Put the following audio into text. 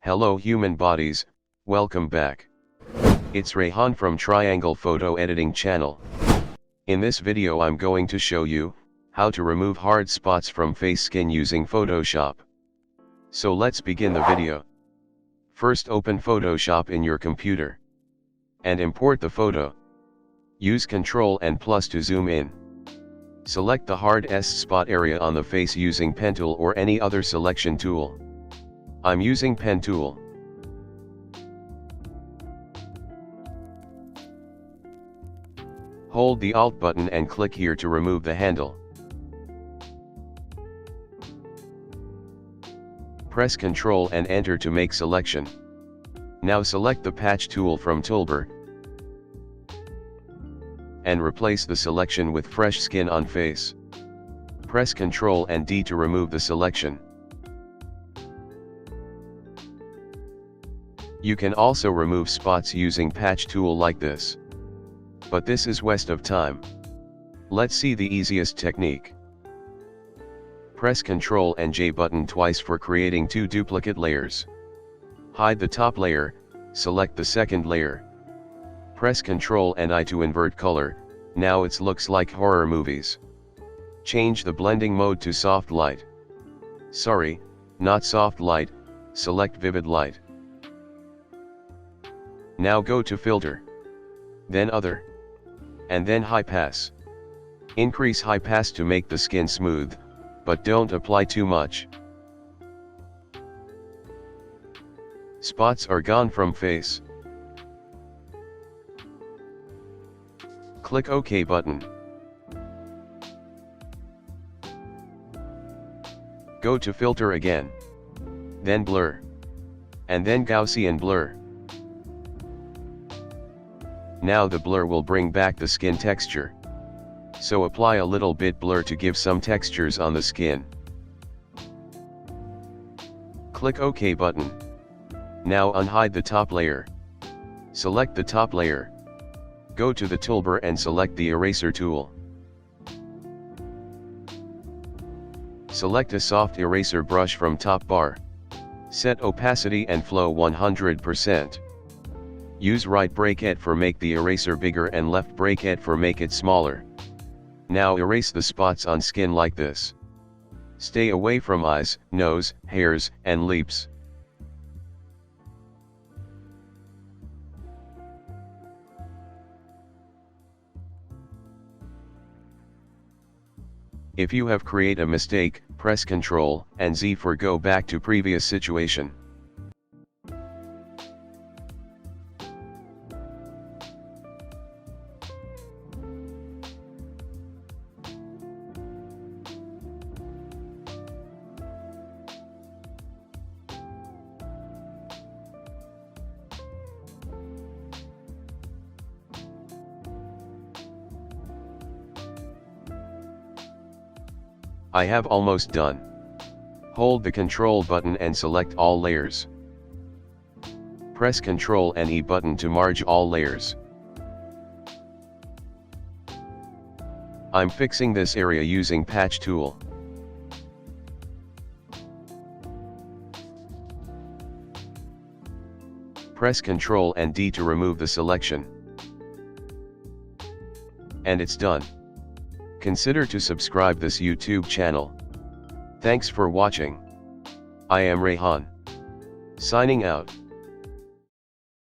Hello human bodies, welcome back. It's Rayhan from Triangle Photo Editing channel. In this video I'm going to show you how to remove hard spots from face skin using Photoshop. So let's begin the video. First open Photoshop in your computer and import the photo. Use Ctrl and plus to zoom in. Select the hard spot area on the face using pen tool or any other selection tool. I'm using pen tool. Hold the Alt button and click here to remove the handle. Press Ctrl and Enter to make selection. Now select the patch tool from toolbar and replace the selection with fresh skin on face. Press Ctrl and D to remove the selection. You can also remove spots using patch tool like this. But this is waste of time. Let's see the easiest technique. Press Ctrl and J button twice for creating two duplicate layers. Hide the top layer, select the second layer. Press Ctrl and I to invert color, now it looks like horror movies. Change the blending mode to soft light. Sorry, not soft light, select vivid light. Now go to filter. Then other. And then high pass. Increase high pass to make the skin smooth, but don't apply too much. Spots are gone from face. Click OK button. Go to filter again. Then blur. And then Gaussian blur. Now the blur will bring back the skin texture. So apply a little bit blur to give some textures on the skin. Click OK button. Now unhide the top layer. Select the top layer. Go to the toolbar and select the eraser tool. Select a soft eraser brush from top bar. Set opacity and flow 100%. Use right bracket for make the eraser bigger and left bracket for make it smaller. Now erase the spots on skin like this. Stay away from eyes, nose, hairs, and lips. If you have created a mistake, press Ctrl and Z for go back to previous situation. I have almost done. Hold the Ctrl button and select all layers. Press Ctrl and E button to merge all layers. I'm fixing this area using patch tool. Press Ctrl and D to remove the selection. And it's done. Consider to subscribe this YouTube channel. Thanks for watching. I am Rayhan. Signing out.